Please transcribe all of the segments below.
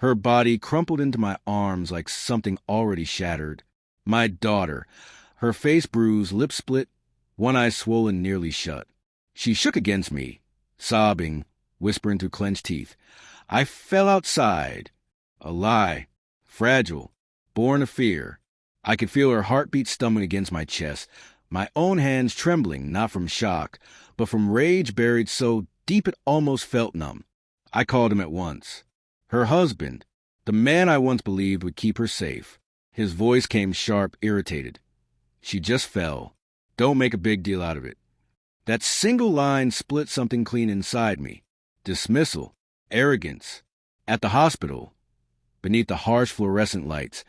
Her body crumpled into my arms like something already shattered. My daughter, her face bruised, lips split, one eye swollen nearly shut. She shook against me, sobbing, whispering through clenched teeth. I fell outside. A lie. Fragile. Born of fear. I could feel her heartbeat stumbling against my chest, my own hands trembling, not from shock, but from rage buried so deep it almost felt numb. I called him at once. Her husband, the man I once believed would keep her safe. His voice came sharp, irritated. She just fell. Don't make a big deal out of it. That single line split something clean inside me. Dismissal. Arrogance. At the hospital, beneath the harsh fluorescent lights,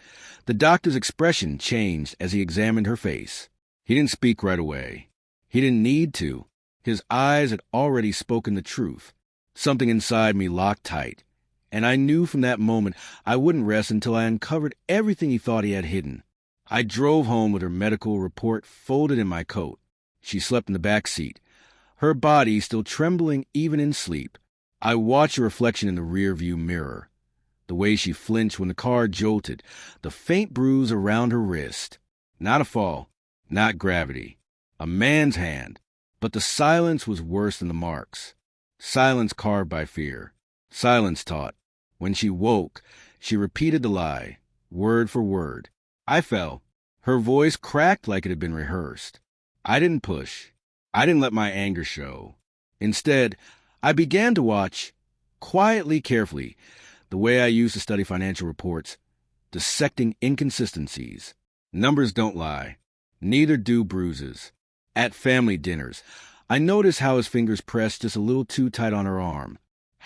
the doctor's expression changed as he examined her face. He didn't speak right away. He didn't need to. His eyes had already spoken the truth. Something inside me locked tight, and I knew from that moment I wouldn't rest until I uncovered everything he thought he had hidden. I drove home with her medical report folded in my coat. She slept in the back seat, her body still trembling even in sleep. I watched her reflection in the rearview mirror. The way she flinched when the car jolted, the faint bruise around her wrist. Not a fall, not gravity. A man's hand. But the silence was worse than the marks. Silence carved by fear. Silence taught. When she woke, she repeated the lie, word for word. I fell. Her voice cracked like it had been rehearsed. I didn't push. I didn't let my anger show. Instead, I began to watch, quietly, carefully, the way I used to study financial reports, dissecting inconsistencies. Numbers don't lie. Neither do bruises. At family dinners, I noticed how his fingers pressed just a little too tight on her arm,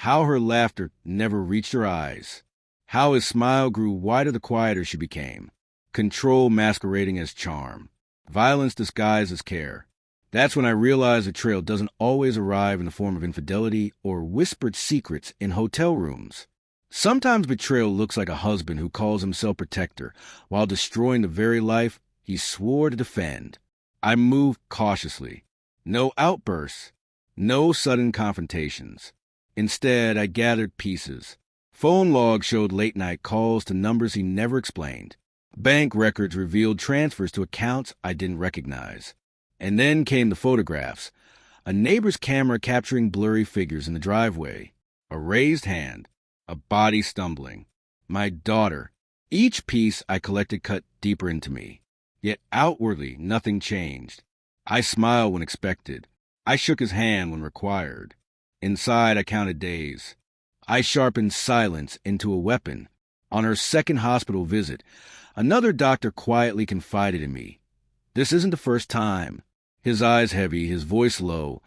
how her laughter never reached her eyes, how his smile grew wider the quieter she became, control masquerading as charm, violence disguised as care. That's when I realized betrayal doesn't always arrive in the form of infidelity or whispered secrets in hotel rooms. Sometimes betrayal looks like a husband who calls himself protector while destroying the very life he swore to defend. I moved cautiously. No outbursts. No sudden confrontations. Instead, I gathered pieces. Phone logs showed late-night calls to numbers he never explained. Bank records revealed transfers to accounts I didn't recognize. And then came the photographs. A neighbor's camera capturing blurry figures in the driveway. A raised hand. A body stumbling. My daughter. Each piece I collected cut deeper into me. Yet outwardly, nothing changed. I smiled when expected. I shook his hand when required. Inside, I counted days. I sharpened silence into a weapon. On her second hospital visit, another doctor quietly confided in me. This isn't the first time. His eyes heavy, his voice low,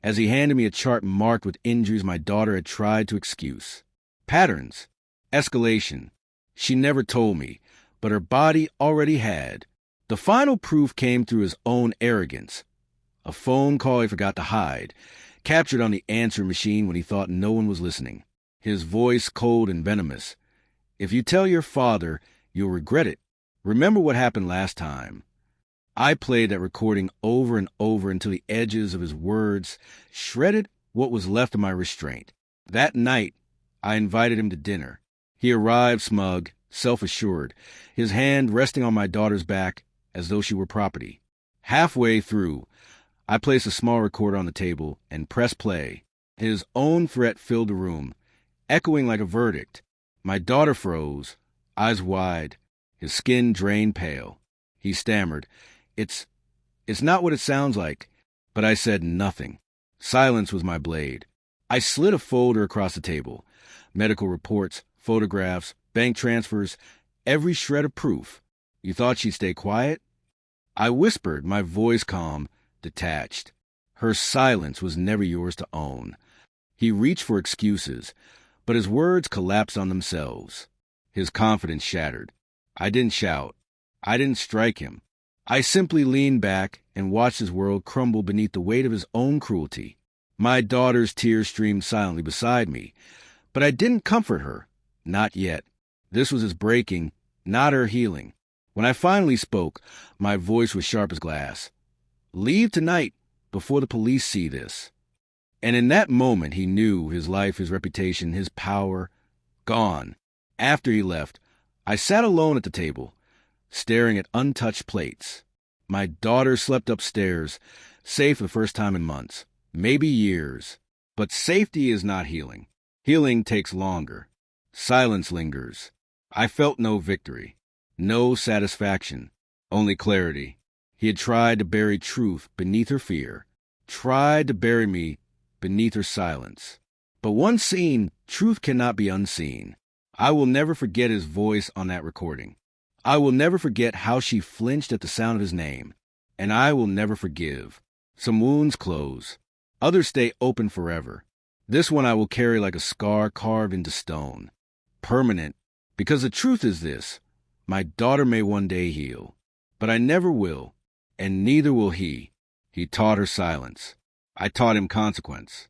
as he handed me a chart marked with injuries my daughter had tried to excuse. Patterns. Escalation. She never told me, but her body already had. The final proof came through his own arrogance. A phone call he forgot to hide, captured on the answering machine when he thought no one was listening. His voice cold and venomous. If you tell your father, you'll regret it. Remember what happened last time. I played that recording over and over until the edges of his words shredded what was left of my restraint. That night, I invited him to dinner. He arrived smug, self-assured, his hand resting on my daughter's back as though she were property. Halfway through, I placed a small recorder on the table and pressed play. His own threat filled the room, echoing like a verdict. My daughter froze, eyes wide, his skin drained pale. He stammered, It's not what it sounds like. But I said nothing. Silence was my blade. I slid a folder across the table. Medical reports, photographs, bank transfers, every shred of proof. You thought she'd stay quiet? I whispered, my voice calm, detached. Her silence was never yours to own. He reached for excuses, but his words collapsed on themselves. His confidence shattered. I didn't shout. I didn't strike him. I simply leaned back and watched his world crumble beneath the weight of his own cruelty. My daughter's tears streamed silently beside me, but I didn't comfort her. Not yet. This was his breaking, not her healing. When I finally spoke, my voice was sharp as glass. Leave tonight before the police see this. And in that moment he knew his life, his reputation, his power, gone. After he left, I sat alone at the table, staring at untouched plates. My daughter slept upstairs, safe for the first time in months, maybe years. But safety is not healing. Healing takes longer. Silence lingers. I felt no victory, no satisfaction, only clarity. He had tried to bury truth beneath her fear, tried to bury me beneath her silence. But once seen, truth cannot be unseen. I will never forget his voice on that recording. I will never forget how she flinched at the sound of his name. And I will never forgive. Some wounds close. Others stay open forever. This one I will carry like a scar carved into stone. Permanent. Because the truth is this: my daughter may one day heal. But I never will. And neither will he. He taught her silence. I taught him consequence.